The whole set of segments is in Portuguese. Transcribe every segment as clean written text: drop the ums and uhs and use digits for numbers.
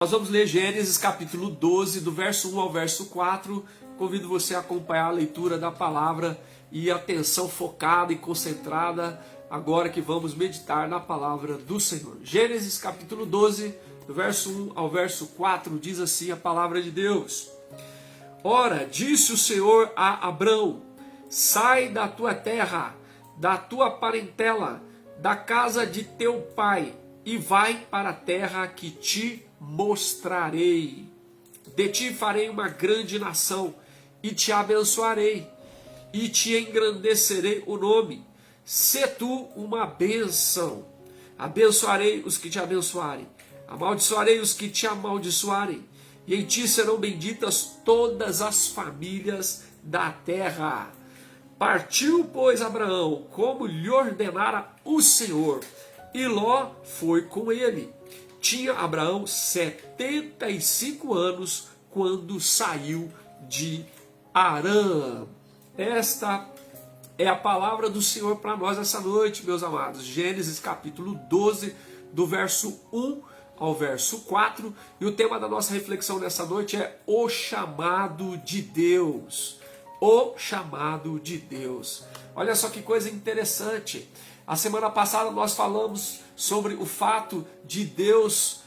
Nós vamos ler Gênesis capítulo 12, do verso 1 ao verso 4. Convido você a acompanhar a leitura da palavra e atenção focada e concentrada agora que vamos meditar na palavra do Senhor. Gênesis capítulo 12, do verso 1 ao verso 4, diz assim a palavra de Deus. Ora, disse o Senhor a Abrão: sai da tua terra, da tua parentela, da casa de teu pai, e vai para a terra que te mostrarei. De ti farei uma grande nação, e te abençoarei, e te engrandecerei o nome. Sê tu uma bênção. Abençoarei os que te abençoarem, amaldiçoarei os que te amaldiçoarem, e em ti serão benditas todas as famílias da terra. Partiu, pois, Abraão, como lhe ordenara o Senhor, e Ló foi com ele. Tinha Abraão 75 anos quando saiu de Harã. Esta é a palavra do Senhor para nós essa noite, meus amados. Gênesis capítulo 12, do verso 1 ao verso 4. E o tema da nossa reflexão nessa noite é o chamado de Deus. O chamado de Deus. Olha só que coisa interessante. A semana passada nós falamos sobre o fato de Deus,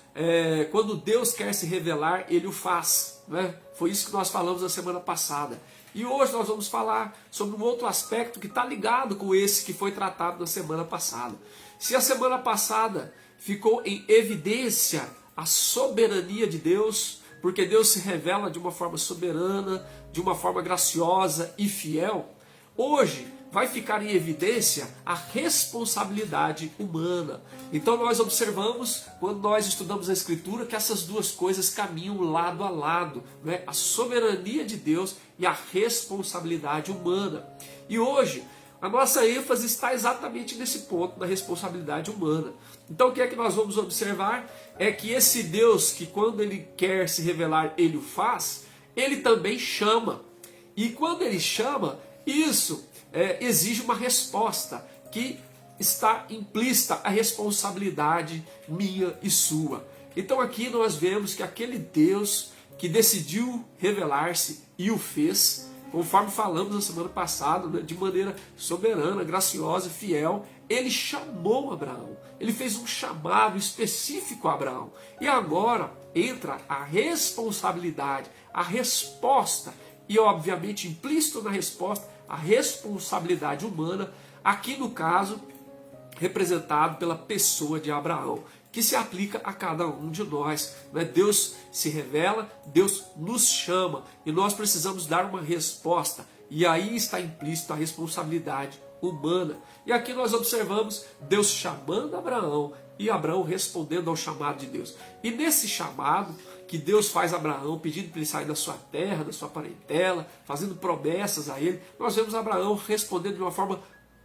quando Deus quer se revelar, Ele o faz, né? Foi isso que nós falamos na semana passada. E hoje nós vamos falar sobre um outro aspecto que está ligado com esse que foi tratado na semana passada. Se a semana passada ficou em evidência a soberania de Deus, porque Deus se revela de uma forma soberana, de uma forma graciosa e fiel, hoje vai ficar em evidência a responsabilidade humana. Então nós observamos, quando nós estudamos a Escritura, que essas duas coisas caminham lado a lado, né? A soberania de Deus e a responsabilidade humana. E hoje, a nossa ênfase está exatamente nesse ponto, na responsabilidade humana. Então o que é que nós vamos observar? É que esse Deus, que quando Ele quer se revelar, Ele o faz, Ele também chama. E quando Ele chama, isso exige uma resposta que está implícita a responsabilidade minha e sua. Então aqui nós vemos que aquele Deus que decidiu revelar-se e o fez, conforme falamos na semana passada, né, de maneira soberana, graciosa, fiel, ele chamou Abraão. Ele fez um chamado específico a Abraão. E agora entra a responsabilidade, a resposta, e obviamente implícito na resposta, a responsabilidade humana, aqui no caso representado pela pessoa de Abraão, que se aplica a cada um de nós, né? Deus se revela, Deus nos chama e nós precisamos dar uma resposta, e aí está implícito a responsabilidade humana. E aqui nós observamos Deus chamando Abraão e Abraão respondendo ao chamado de Deus. E nesse chamado que Deus faz a Abraão, pedindo para ele sair da sua terra, da sua parentela, fazendo promessas a ele, nós vemos Abraão respondendo de uma forma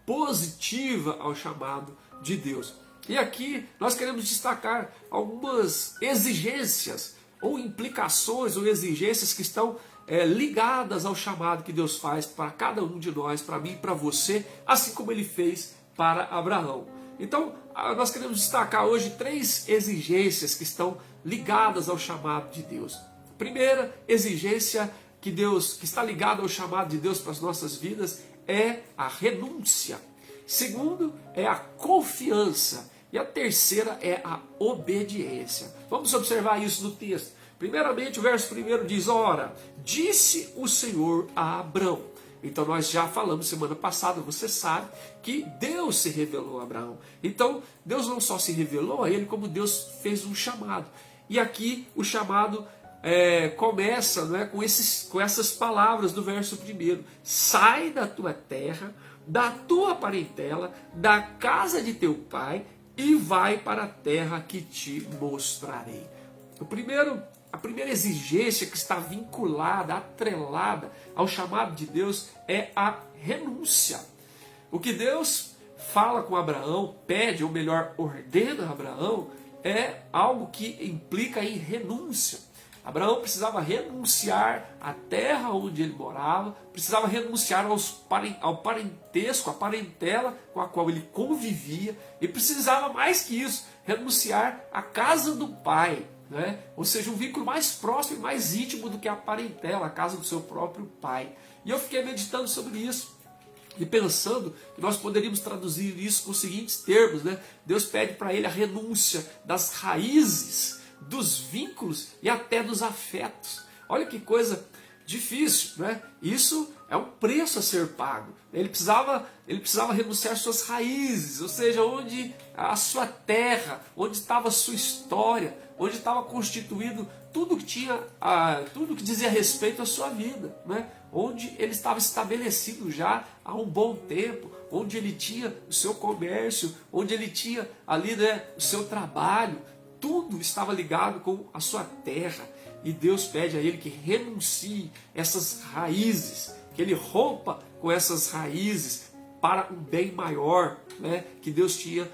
positiva ao chamado de Deus. E aqui nós queremos destacar algumas exigências ou implicações ou exigências que estão ligadas ao chamado que Deus faz para cada um de nós, para mim e para você, assim como ele fez para Abraão. Então nós queremos destacar hoje 3 exigências que estão ligadas ao chamado de Deus. Primeira exigência que está ligada ao chamado de Deus para as nossas vidas é a renúncia. Segundo é a confiança. E a terceira é a obediência. Vamos observar isso no texto. Primeiramente, o verso 1 diz: ora, disse o Senhor a Abrão. Então nós já falamos semana passada, você sabe, que Deus se revelou a Abraão. Então Deus não só se revelou a ele, como Deus fez um chamado. E aqui o chamado começa, não é, com essas palavras do verso 1. Sai da tua terra, da tua parentela, da casa de teu pai, e vai para a terra que te mostrarei. A primeira exigência que está vinculada, atrelada ao chamado de Deus é a renúncia. O que Deus fala com Abraão, pede, ou melhor, ordena a Abraão, é algo que implica em renúncia. Abraão precisava renunciar à terra onde ele morava, precisava renunciar ao parentesco, à parentela com a qual ele convivia, e precisava mais que isso, renunciar à casa do pai, né? Ou seja, um vínculo mais próximo e mais íntimo do que a parentela, a casa do seu próprio pai. E eu fiquei meditando sobre isso e pensando que nós poderíamos traduzir isso com os seguintes termos, né? Deus pede para ele a renúncia das raízes, dos vínculos e até dos afetos. Olha que coisa difícil, né? Isso é um preço a ser pago. Ele precisava renunciar às suas raízes, ou seja, onde a sua terra, onde estava a sua história, onde estava constituído tudo que tinha, tudo que dizia respeito à sua vida, né? Onde ele estava estabelecido já há um bom tempo, onde ele tinha o seu comércio, onde ele tinha ali, né, o seu trabalho, tudo estava ligado com a sua terra. E Deus pede a ele que renuncie essas raízes, que ele rompa com essas raízes para um bem maior, né, que Deus tinha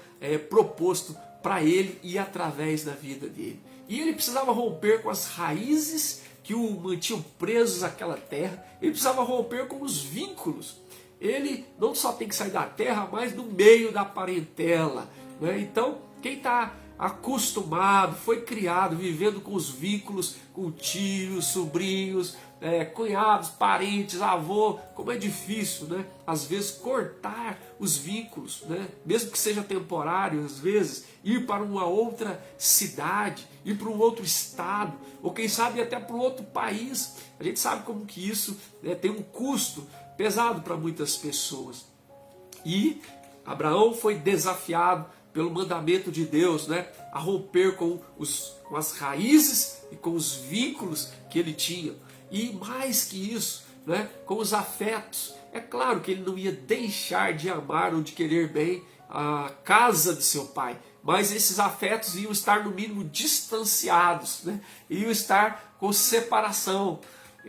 proposto para ele e através da vida dele. E ele precisava romper com as raízes que o mantinham presos àquela terra, ele precisava romper com os vínculos. Ele não só tem que sair da terra, mas do meio da parentela, né? Então, quem está acostumado, foi criado, vivendo com os vínculos, com tios, sobrinhos, cunhados, parentes, avô, como é difícil, né? Às vezes cortar os vínculos, né? Mesmo que seja temporário, às vezes, ir para uma outra cidade, ir para um outro estado, ou quem sabe até para um outro país. A gente sabe como que isso, né, tem um custo pesado para muitas pessoas. E Abraão foi desafiado pelo mandamento de Deus, né, a romper com as raízes e com os vínculos que ele tinha. E mais que isso, né, com os afetos. É claro que ele não ia deixar de amar ou de querer bem a casa de seu pai, mas esses afetos iam estar no mínimo distanciados, né, iam estar com separação,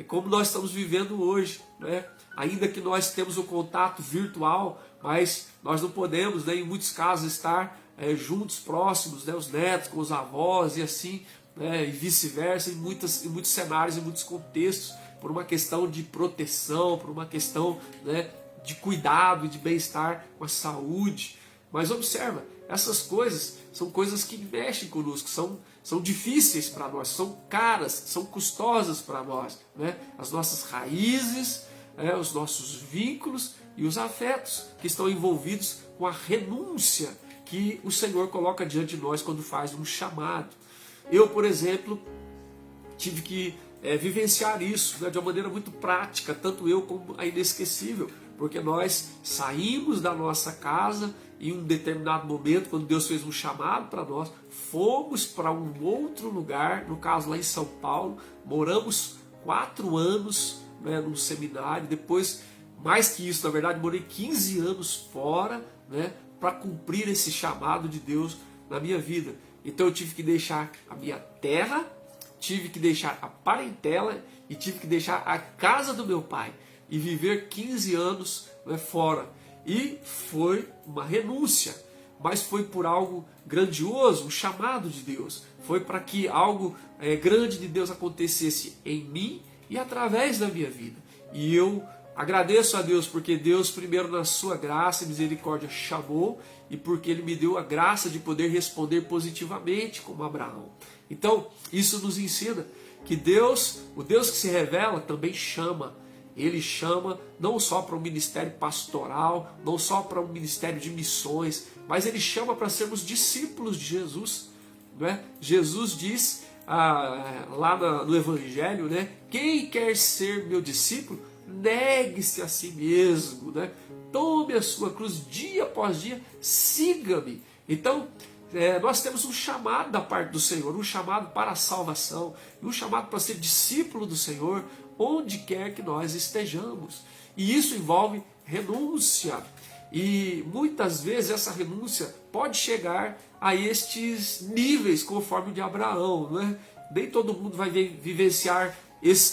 como nós estamos vivendo hoje, né? Ainda que nós temos o contato virtual, mas nós não podemos, né, em muitos casos, estar juntos, próximos, né, os netos com os avós e assim, né, e vice-versa, em muitos cenários, em muitos contextos, por uma questão de proteção, por uma questão, né, de cuidado e de bem-estar com a saúde. Mas observa, essas coisas são coisas que mexem conosco, são difíceis para nós, são caras, são custosas para nós, né? As nossas raízes, os nossos vínculos e os afetos que estão envolvidos com a renúncia que o Senhor coloca diante de nós quando faz um chamado. Eu, por exemplo, tive que vivenciar isso, né, de uma maneira muito prática, tanto eu como a Inesquecível, porque nós saímos da nossa casa em um determinado momento, quando Deus fez um chamado para nós, fomos para um outro lugar, no caso lá em São Paulo, moramos 4 anos, né, num seminário, depois, mais que isso, na verdade, morei 15 anos fora, né, para cumprir esse chamado de Deus na minha vida. Então eu tive que deixar a minha terra, tive que deixar a parentela e tive que deixar a casa do meu pai e viver 15 anos, né, fora. E foi uma renúncia, mas foi por algo grandioso, um chamado de Deus. Foi para que algo grande de Deus acontecesse em mim e através da minha vida. E eu agradeço a Deus porque Deus, primeiro na sua graça e misericórdia, chamou, e porque Ele me deu a graça de poder responder positivamente como Abraão. Então, isso nos ensina que Deus, o Deus que se revela, também chama. Ele chama não só para um ministério pastoral, não só para um ministério de missões, mas Ele chama para sermos discípulos de Jesus, né? Jesus diz lá no Evangelho, né, quem quer ser meu discípulo, negue-se a si mesmo, né? Tome a sua cruz dia após dia, siga-me. Então, nós temos um chamado da parte do Senhor, um chamado para a salvação, um chamado para ser discípulo do Senhor, onde quer que nós estejamos. E isso envolve renúncia. E muitas vezes essa renúncia pode chegar a estes níveis, conforme o de Abraão, né? Nem todo mundo vai vivenciar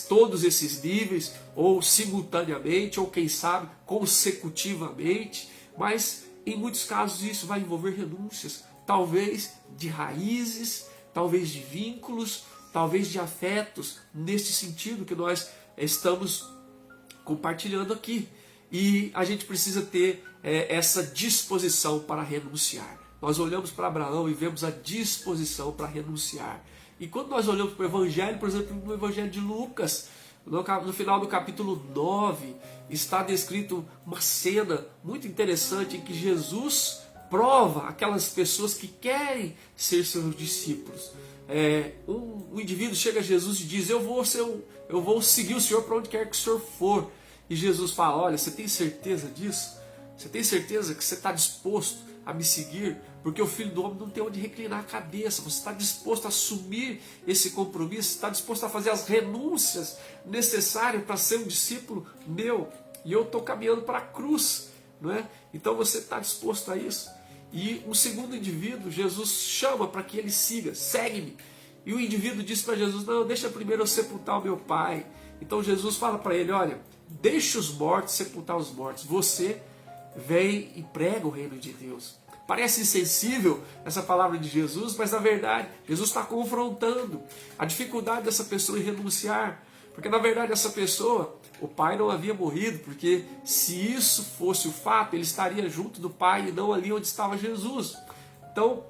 todos esses níveis, ou simultaneamente, ou quem sabe, consecutivamente, mas em muitos casos isso vai envolver renúncias, talvez de raízes, talvez de vínculos, talvez de afetos, neste sentido que nós estamos compartilhando aqui. E a gente precisa ter essa disposição para renunciar. Nós olhamos para Abraão e vemos a disposição para renunciar. E quando nós olhamos para o Evangelho, por exemplo, no Evangelho de Lucas, no final do capítulo 9, está descrito uma cena muito interessante em que Jesus prova aquelas pessoas que querem ser seus discípulos. Um indivíduo chega a Jesus e diz: eu vou seguir o Senhor para onde quer que o Senhor for. E Jesus fala: olha, você tem certeza disso? Você tem certeza que você está disposto a me seguir? Porque o Filho do Homem não tem onde reclinar a cabeça. Você está disposto a assumir esse compromisso? Está disposto a fazer as renúncias necessárias para ser um discípulo meu? E eu estou caminhando para a cruz, não é? Então você está disposto a isso? E um segundo indivíduo, Jesus chama para que ele siga: segue-me. E o indivíduo diz para Jesus: não, deixa primeiro eu sepultar o meu pai. Então Jesus fala para ele: olha, deixa os mortos sepultar os mortos. Você vem e prega o reino de Deus. Parece insensível essa palavra de Jesus, mas na verdade Jesus está confrontando a dificuldade dessa pessoa em renunciar. Porque na verdade essa pessoa, o pai não havia morrido, porque se isso fosse o fato, ele estaria junto do pai e não ali onde estava Jesus. Então,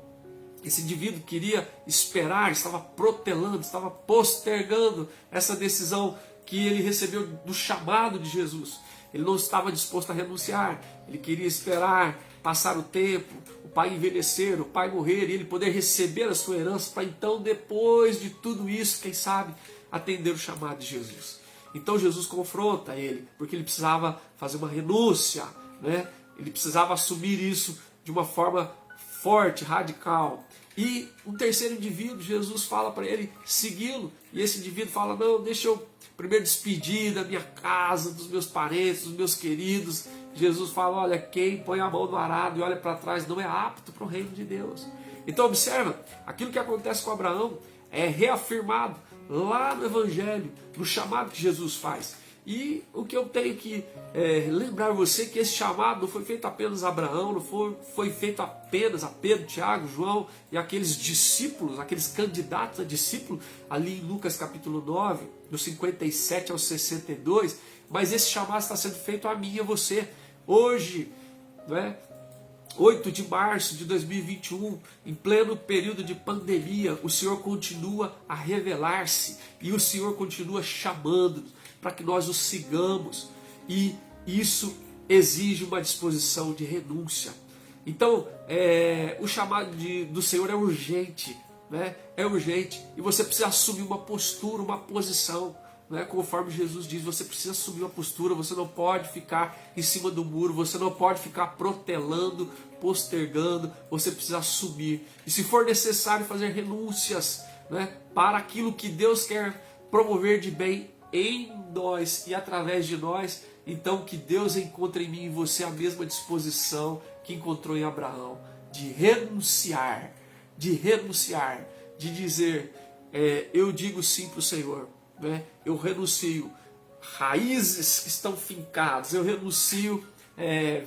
esse indivíduo queria esperar, estava protelando, estava postergando essa decisão que ele recebeu do chamado de Jesus. Ele não estava disposto a renunciar, ele queria esperar passar o tempo, o pai envelhecer, o pai morrer e ele poder receber a sua herança para então, depois de tudo isso, quem sabe, atender o chamado de Jesus. Então Jesus confronta ele, porque ele precisava fazer uma renúncia, né? Ele precisava assumir isso de uma forma forte, radical. E um terceiro indivíduo, Jesus fala para ele segui-lo, e esse indivíduo fala: não, deixa eu primeiro despedir da minha casa, dos meus parentes, dos meus queridos. Jesus fala: olha, quem põe a mão no arado e olha para trás não é apto para o reino de Deus. Então observa, aquilo que acontece com Abraão é reafirmado lá no Evangelho, no chamado que Jesus faz. E o que eu tenho que lembrar você, que esse chamado não foi feito apenas a Abraão, não foi feito apenas a Pedro, Tiago, João e aqueles discípulos, aqueles candidatos a discípulo, ali em Lucas capítulo 9, do 57 ao 62, mas esse chamado está sendo feito a mim e a você. Hoje, não é? 8 de março de 2021, em pleno período de pandemia, o Senhor continua a revelar-se e o Senhor continua chamando-nos para que nós o sigamos, e isso exige uma disposição de renúncia. Então, o chamado do Senhor é urgente, né? É urgente, e você precisa assumir uma postura, uma posição, né? Conforme Jesus diz, você precisa assumir uma postura, você não pode ficar em cima do muro, você não pode ficar protelando, postergando, você precisa assumir, e se for necessário fazer renúncias, né? Para aquilo que Deus quer promover de bem em nós e através de nós, então que Deus encontre em mim e você a mesma disposição que encontrou em Abraão, de renunciar, de dizer, eu digo sim para o Senhor, né? Eu renuncio raízes que estão fincadas, eu renuncio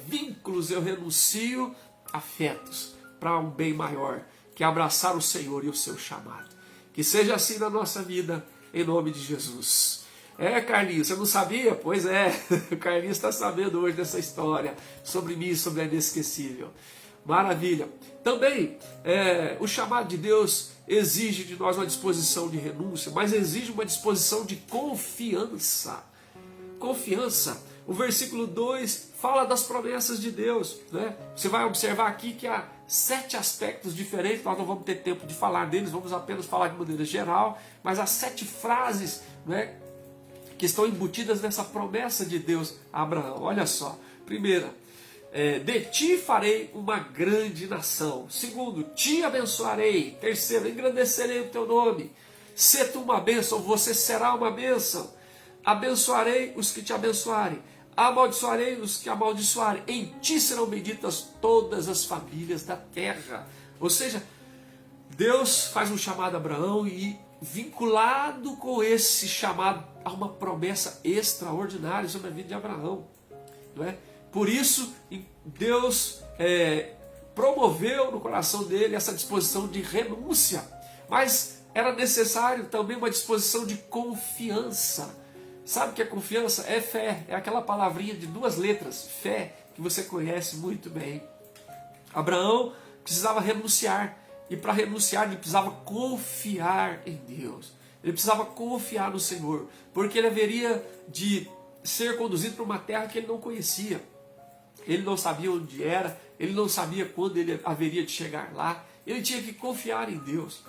vínculos, eu renuncio afetos para um bem maior, que é abraçar o Senhor e o seu chamado. Que seja assim na nossa vida, em nome de Jesus. Carlinhos, você não sabia? Pois é, o Carlinhos está sabendo hoje dessa história sobre mim e sobre a inesquecível. Maravilha. Também, o chamado de Deus exige de nós uma disposição de renúncia, mas exige uma disposição de confiança. Confiança. O versículo 2 fala das promessas de Deus, né? Você vai observar aqui que há 7 aspectos diferentes, nós não vamos ter tempo de falar deles, vamos apenas falar de maneira geral, mas há 7 frases, né, que estão embutidas nessa promessa de Deus a Abraão. Olha só. Primeira, de ti farei uma grande nação. Segundo, te abençoarei. Terceiro, engrandecerei o teu nome. Se tu uma bênção, você será uma bênção. Abençoarei os que te abençoarem. Amaldiçoarei os que amaldiçoarem. Em ti serão benditas todas as famílias da terra. Ou seja, Deus faz um chamado a Abraão e vinculado com esse chamado há uma promessa extraordinária sobre a vida de Abraão, não é? Por isso Deus promoveu no coração dele essa disposição de renúncia, mas era necessário também uma disposição de confiança. Sabe o que é confiança? É fé, é aquela palavrinha de 2 letras, fé, que você conhece muito bem. Abraão precisava renunciar, E para renunciar ele precisava confiar em Deus. Ele precisava confiar no Senhor, porque ele haveria de ser conduzido para uma terra que ele não conhecia. Ele não sabia onde era, ele não sabia quando ele haveria de chegar lá. Ele tinha que confiar em Deus.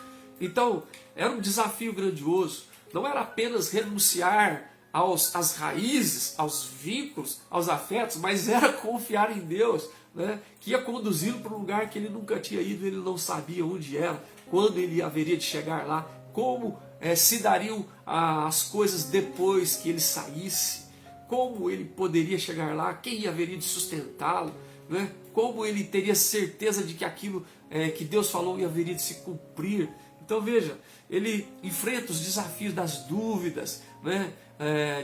Então, era um desafio grandioso. Não era apenas renunciar às raízes, aos vínculos, aos afetos, mas era confiar em Deus, né? Que ia conduzi-lo para um lugar que ele nunca tinha ido, ele não sabia onde era, quando ele haveria de chegar lá, como se dariam as coisas depois que ele saísse, como ele poderia chegar lá, quem haveria de sustentá-lo, né? Como ele teria certeza de que aquilo que Deus falou haveria de se cumprir. Então veja, ele enfrenta os desafios das dúvidas, né?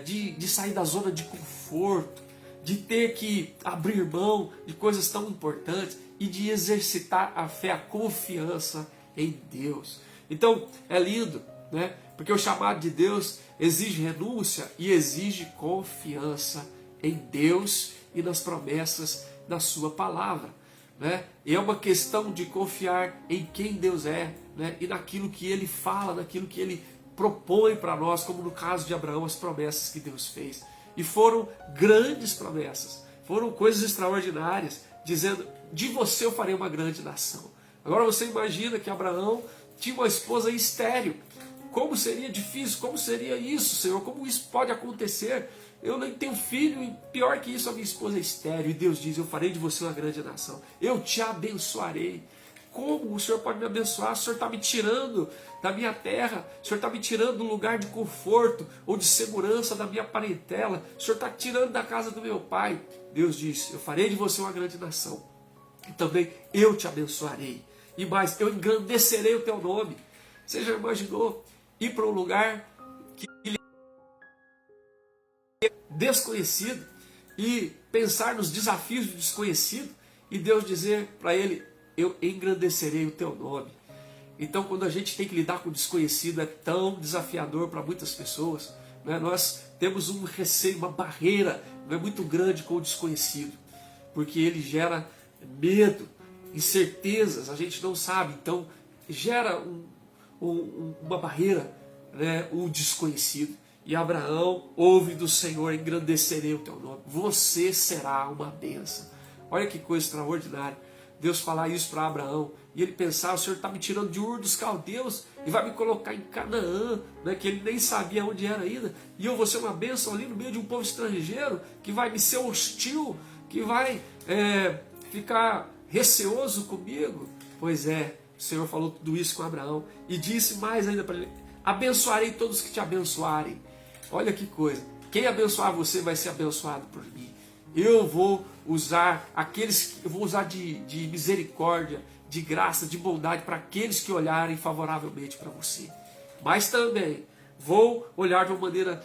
De sair da zona de conforto, de ter que abrir mão de coisas tão importantes e de exercitar a fé, a confiança em Deus. Então é lindo, né? Porque o chamado de Deus exige renúncia e exige confiança em Deus e nas promessas da sua palavra, né? E é uma questão de confiar em quem Deus é, né? E naquilo que Ele fala, naquilo que Ele propõe para nós, como no caso de Abraão, as promessas que Deus fez. E foram grandes promessas, foram coisas extraordinárias, dizendo, de você eu farei uma grande nação. Agora você imagina que Abraão tinha uma esposa estéril. Como seria difícil, como seria isso, Senhor? Como isso pode acontecer? Eu nem tenho filho e pior que isso, a minha esposa é estéril. E Deus diz, eu farei de você uma grande nação. Eu te abençoarei. Como o Senhor pode me abençoar? O Senhor está me tirando da minha terra. O Senhor está me tirando do lugar de conforto ou de segurança da minha parentela. O Senhor está tirando da casa do meu pai. Deus diz, eu farei de você uma grande nação. E também eu te abençoarei. E mais, eu engrandecerei o teu nome. Você já imaginou ir para um lugar que ele é desconhecido e pensar nos desafios do desconhecido e Deus dizer para ele, eu engrandecerei o teu nome. Então quando a gente tem que lidar com o desconhecido é tão desafiador para muitas pessoas, né? Nós temos um receio, uma barreira, não é, muito grande com o desconhecido, porque ele gera medo, incertezas, a gente não sabe, então gera uma barreira, né, o desconhecido. E Abraão ouve do Senhor, engrandecerei o teu nome, você será uma bênção. Olha que coisa extraordinária, Deus falar isso para Abraão, e ele pensar, o Senhor está me tirando de Ur dos Caldeus, e vai me colocar em Canaã, né, que ele nem sabia onde era ainda, e eu vou ser uma bênção ali no meio de um povo estrangeiro, que vai me ser hostil, que vai ficar receoso comigo. Pois é, o Senhor falou tudo isso com Abraão e disse mais ainda para ele, abençoarei todos que te abençoarem. Olha que coisa, quem abençoar você vai ser abençoado por mim. Eu vou usar de misericórdia, de graça, de bondade para aqueles que olharem favoravelmente para você. Mas também vou olhar de uma maneira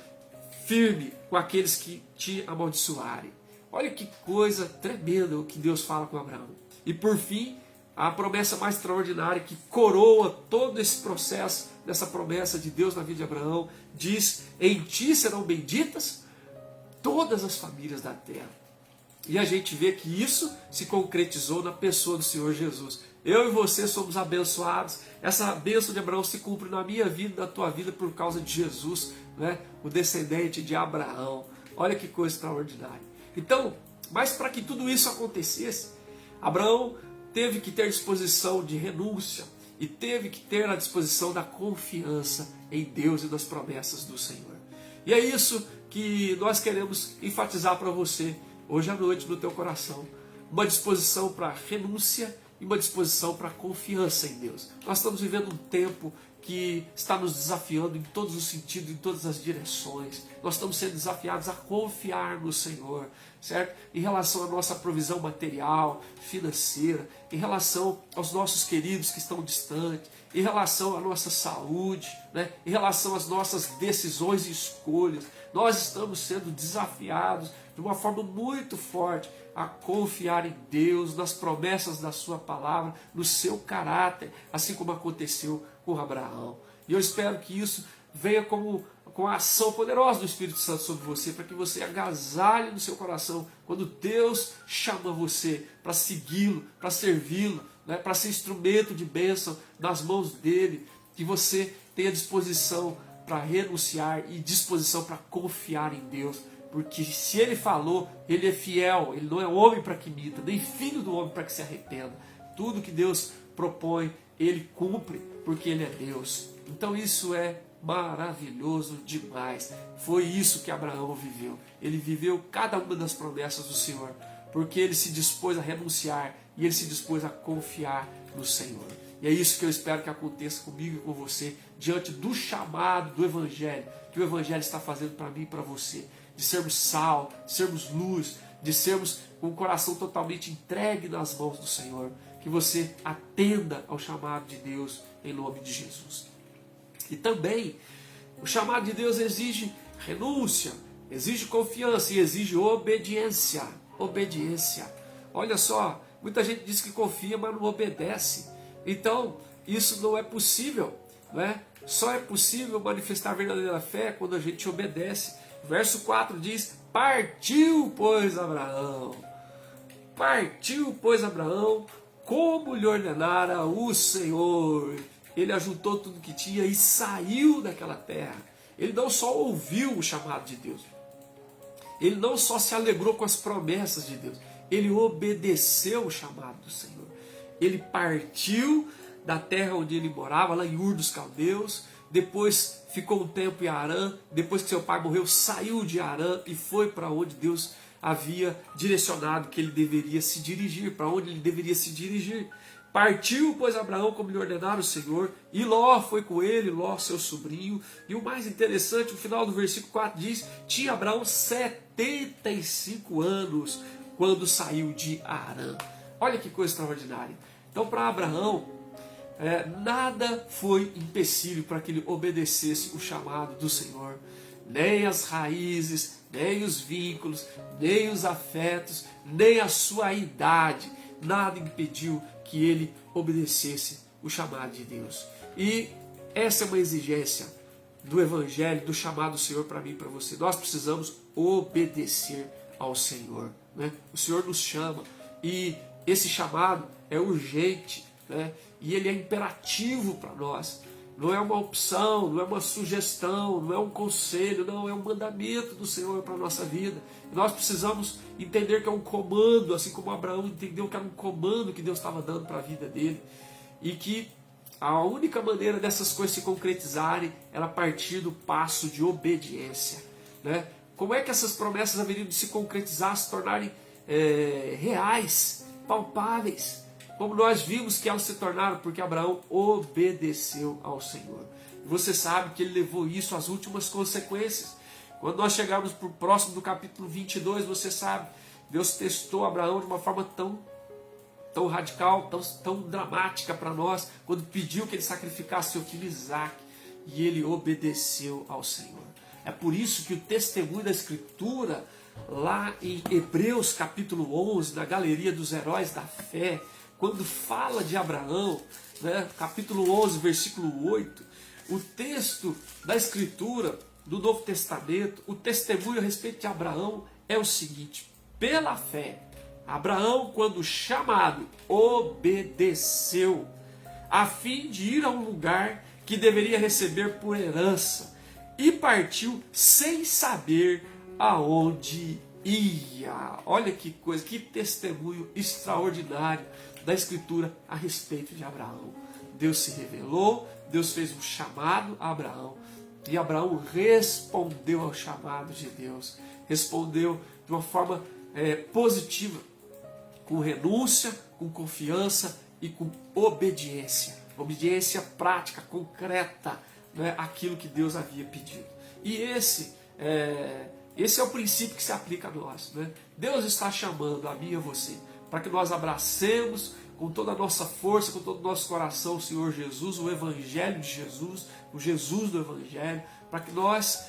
firme com aqueles que te amaldiçoarem. Olha que coisa tremenda o que Deus fala com Abraão. E por fim, a promessa mais extraordinária que coroa todo esse processo, dessa promessa de Deus na vida de Abraão, diz, em ti serão benditas todas as famílias da terra. E a gente vê que isso se concretizou na pessoa do Senhor Jesus. Eu e você somos abençoados. Essa bênção de Abraão se cumpre na minha vida, na tua vida, por causa de Jesus, né? O descendente de Abraão. Olha que coisa extraordinária. Então, mas para que tudo isso acontecesse, Abraão teve que ter disposição de renúncia e teve que ter a disposição da confiança em Deus e nas promessas do Senhor. E é isso que nós queremos enfatizar para você hoje à noite no teu coração. Uma disposição para renúncia e uma disposição para confiança em Deus. Nós estamos vivendo um tempo que está nos desafiando em todos os sentidos, em todas as direções. Nós estamos sendo desafiados a confiar no Senhor, certo? Em relação à nossa provisão material, financeira, em relação aos nossos queridos que estão distantes, em relação à nossa saúde, né? Em relação às nossas decisões e escolhas. Nós estamos sendo desafiados de uma forma muito forte a confiar em Deus, nas promessas da sua palavra, no seu caráter, assim como aconteceu com Abraão. E eu espero que isso venha com a ação poderosa do Espírito Santo sobre você, para que você agasalhe no seu coração quando Deus chama você para segui-lo, para servi-lo, né, para ser instrumento de bênção nas mãos dele, que você tenha disposição para renunciar e disposição para confiar em Deus, porque se ele falou, ele é fiel, ele não é homem para que minta, nem filho do homem para que se arrependa. Tudo que Deus propõe, ele cumpre, porque ele é Deus. Então isso é maravilhoso demais. Foi isso que Abraão viveu. Ele viveu cada uma das promessas do Senhor, porque ele se dispôs a renunciar e ele se dispôs a confiar no Senhor. E é isso que eu espero que aconteça comigo e com você, diante do chamado do Evangelho, que o Evangelho está fazendo para mim e para você, de sermos sal, de sermos luz, de sermos com o coração totalmente entregue nas mãos do Senhor. Que você atenda ao chamado de Deus em nome de Jesus. E também, o chamado de Deus exige renúncia, exige confiança e exige obediência. Obediência. Olha só, muita gente diz que confia, mas não obedece. Então, isso não é possível, né? Só é possível manifestar a verdadeira fé quando a gente obedece. Verso 4 diz: partiu, pois, Abraão. Partiu, pois, Abraão, como lhe ordenara o Senhor. Ele ajuntou tudo que tinha e saiu daquela terra. Ele não só ouviu o chamado de Deus, ele não só se alegrou com as promessas de Deus, ele obedeceu o chamado do Senhor. Ele partiu da terra onde ele morava, lá em Ur dos Caldeus, depois ficou um tempo em Harã, depois que seu pai morreu, saiu de Harã e foi para onde Deus havia direcionado que ele deveria se dirigir, para onde ele deveria se dirigir. Partiu, pois, Abraão, como lhe ordenara o Senhor, e Ló foi com ele, Ló, seu sobrinho. E o mais interessante, o final do versículo 4 diz: tinha Abraão 75 anos quando saiu de Harã. Olha que coisa extraordinária. Então, para Abraão, nada foi empecilho para que ele obedecesse o chamado do Senhor. Nem as raízes, nem os vínculos, nem os afetos, nem a sua idade, nada impediu que ele obedecesse o chamado de Deus. E essa é uma exigência do Evangelho, do chamado do Senhor para mim e para você. Nós precisamos obedecer ao Senhor, né? O Senhor nos chama e esse chamado é urgente, né? E ele é imperativo para nós. Não é uma opção, não é uma sugestão, não é um conselho, não, é um mandamento do Senhor para a nossa vida. E nós precisamos entender que é um comando, assim como Abraão entendeu que era um comando que Deus estava dando para a vida dele. E que a única maneira dessas coisas se concretizarem era a partir do passo de obediência, né? Como é que essas promessas haveriam de se concretizar, se tornarem reais, palpáveis? Como nós vimos que elas se tornaram, porque Abraão obedeceu ao Senhor. E você sabe que ele levou isso às últimas consequências. Quando nós chegarmos para o próximo do capítulo 22, você sabe, Deus testou Abraão de uma forma tão radical, tão dramática para nós, quando pediu que ele sacrificasse seu filho Isaac, e ele obedeceu ao Senhor. É por isso que o testemunho da Escritura, lá em Hebreus capítulo 11, na galeria dos heróis da fé, quando fala de Abraão, né, capítulo 11, versículo 8, o texto da Escritura do Novo Testamento, o testemunho a respeito de Abraão é o seguinte: pela fé, Abraão, quando chamado, obedeceu, a fim de ir a um lugar que deveria receber por herança, e partiu sem saber aonde ia. Olha que coisa, que testemunho extraordinário da Escritura a respeito de Abraão. Deus se revelou, Deus fez um chamado a Abraão, e Abraão respondeu ao chamado de Deus, respondeu de uma forma positiva, com renúncia, com confiança e com obediência. Obediência prática, concreta, né, aquilo que Deus havia pedido. E esse é o princípio que se aplica a nós, né? Deus está chamando a mim e a você para que nós abracemos com toda a nossa força, com todo o nosso coração o Senhor Jesus, o Evangelho de Jesus, o Jesus do Evangelho, para que nós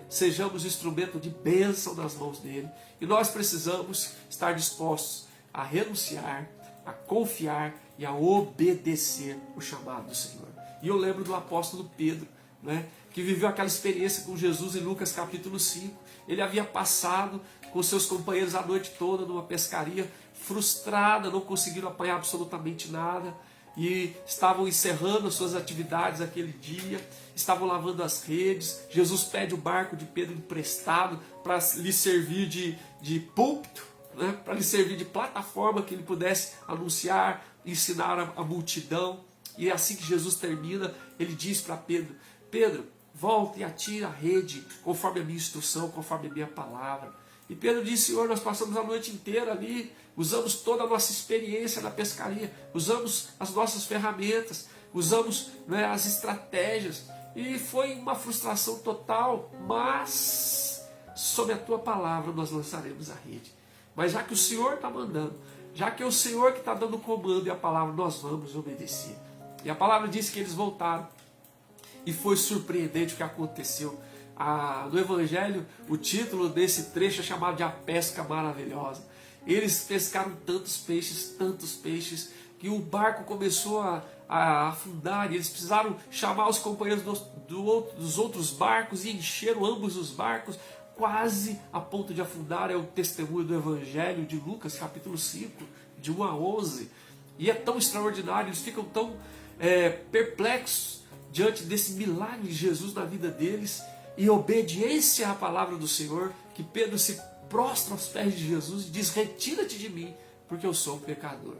sejamos instrumento de bênção nas mãos dele. E nós precisamos estar dispostos a renunciar, a confiar e a obedecer o chamado do Senhor. E eu lembro do apóstolo Pedro, né, que viveu aquela experiência com Jesus em Lucas capítulo 5. Ele havia passado com seus companheiros a noite toda numa pescaria, frustrada, não conseguiram apanhar absolutamente nada, e estavam encerrando as suas atividades aquele dia, estavam lavando as redes. Jesus pede o barco de Pedro emprestado para lhe servir de púlpito, né? Para lhe servir de plataforma que ele pudesse anunciar, ensinar a multidão. E é assim que Jesus termina, ele diz para Pedro: Pedro, volta e atira a rede conforme a minha instrução, conforme a minha palavra. E Pedro disse: Senhor, nós passamos a noite inteira ali, usamos toda a nossa experiência na pescaria, usamos as nossas ferramentas, usamos, né, as estratégias, e foi uma frustração total, mas sob a tua palavra nós lançaremos a rede. Mas já que o Senhor está mandando, já que é o Senhor que está dando o comando e a palavra, nós vamos obedecer. E a palavra diz que eles voltaram, e foi surpreendente o que aconteceu. No Evangelho, o título desse trecho é chamado de A Pesca Maravilhosa. Eles pescaram tantos peixes, que o barco começou a afundar, e eles precisaram chamar os companheiros dos outros barcos, e encheram ambos os barcos, quase a ponto de afundar. É o testemunho do Evangelho de Lucas, capítulo 5, de 1 a 11. E é tão extraordinário, eles ficam tão perplexos diante desse milagre de Jesus na vida deles, e obediência à palavra do Senhor, que Pedro se prostra aos pés de Jesus e diz: retira-te de mim, porque eu sou um pecador.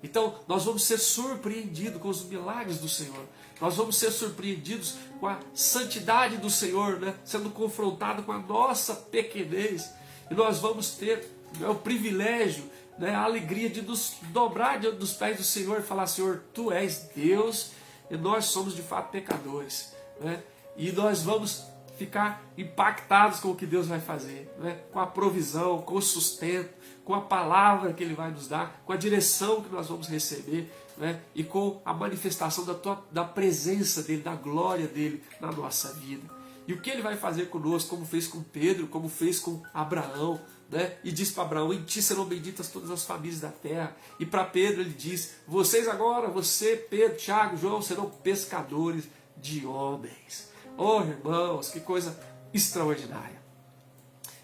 Então nós vamos ser surpreendidos com os milagres do Senhor, nós vamos ser surpreendidos com a santidade do Senhor, né? Sendo confrontado com a nossa pequenez, e nós vamos ter, né, o privilégio, né, a alegria de nos dobrar diante dos pés do Senhor e falar: Senhor, Tu és Deus e nós somos de fato pecadores, né? E nós vamos ficar impactados com o que Deus vai fazer, né? Com a provisão, com o sustento, com a palavra que Ele vai nos dar, com a direção que nós vamos receber, né? E com a manifestação da presença dEle, da glória dEle na nossa vida. E o que Ele vai fazer conosco, como fez com Pedro, como fez com Abraão, né? E diz para Abraão: em ti serão benditas todas as famílias da terra. E para Pedro ele diz: vocês agora, você, Pedro, Tiago, João, serão pescadores de homens. Oh, irmãos, que coisa extraordinária.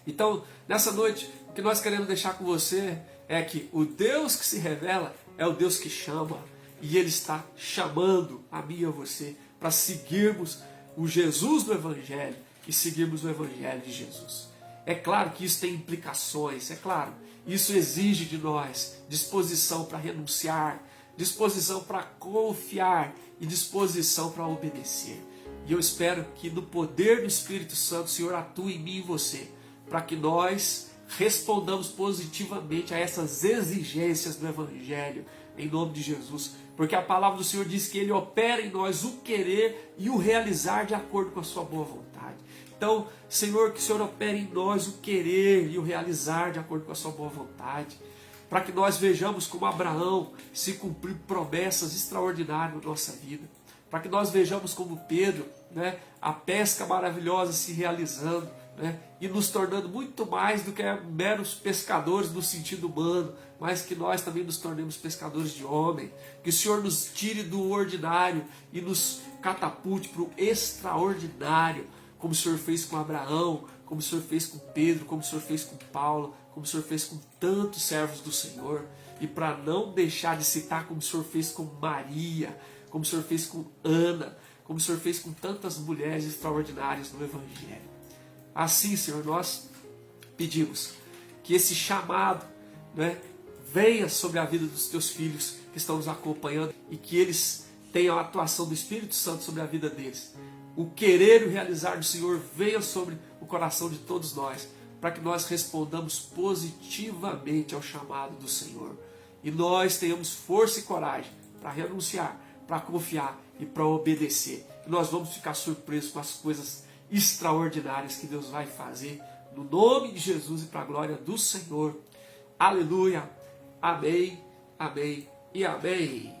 Então, nessa noite, o que nós queremos deixar com você é que o Deus que se revela é o Deus que chama, e Ele está chamando a mim e a você para seguirmos o Jesus do Evangelho e seguirmos o Evangelho de Jesus. É claro que isso tem implicações, é claro, isso exige de nós disposição para renunciar, disposição para confiar e disposição para obedecer. E eu espero que no poder do Espírito Santo o Senhor atue em mim e em você, para que nós respondamos positivamente a essas exigências do Evangelho, em nome de Jesus. Porque a palavra do Senhor diz que Ele opera em nós o querer e o realizar de acordo com a sua boa vontade. Então, Senhor, que o Senhor opere em nós o querer e o realizar de acordo com a sua boa vontade, para que nós vejamos como Abraão se cumprir promessas extraordinárias na nossa vida, para que nós vejamos como Pedro, né, a pesca maravilhosa se realizando, né, e nos tornando muito mais do que meros pescadores no sentido humano, mas que nós também nos tornemos pescadores de homem, que o Senhor nos tire do ordinário e nos catapulte para o extraordinário, como o Senhor fez com Abraão, como o Senhor fez com Pedro, como o Senhor fez com Paulo, como o Senhor fez com tantos servos do Senhor. E para não deixar de citar como o Senhor fez com Maria, como o Senhor fez com Ana, como o Senhor fez com tantas mulheres extraordinárias no Evangelho. Assim, Senhor, nós pedimos que esse chamado, né, venha sobre a vida dos teus filhos que estão nos acompanhando, e que eles tenham a atuação do Espírito Santo sobre a vida deles. O querer e o realizar do Senhor venha sobre o coração de todos nós, para que nós respondamos positivamente ao chamado do Senhor. E nós tenhamos força e coragem para renunciar, para confiar e para obedecer. E nós vamos ficar surpresos com as coisas extraordinárias que Deus vai fazer, no nome de Jesus e para a glória do Senhor. Aleluia. Amém, amém e amém.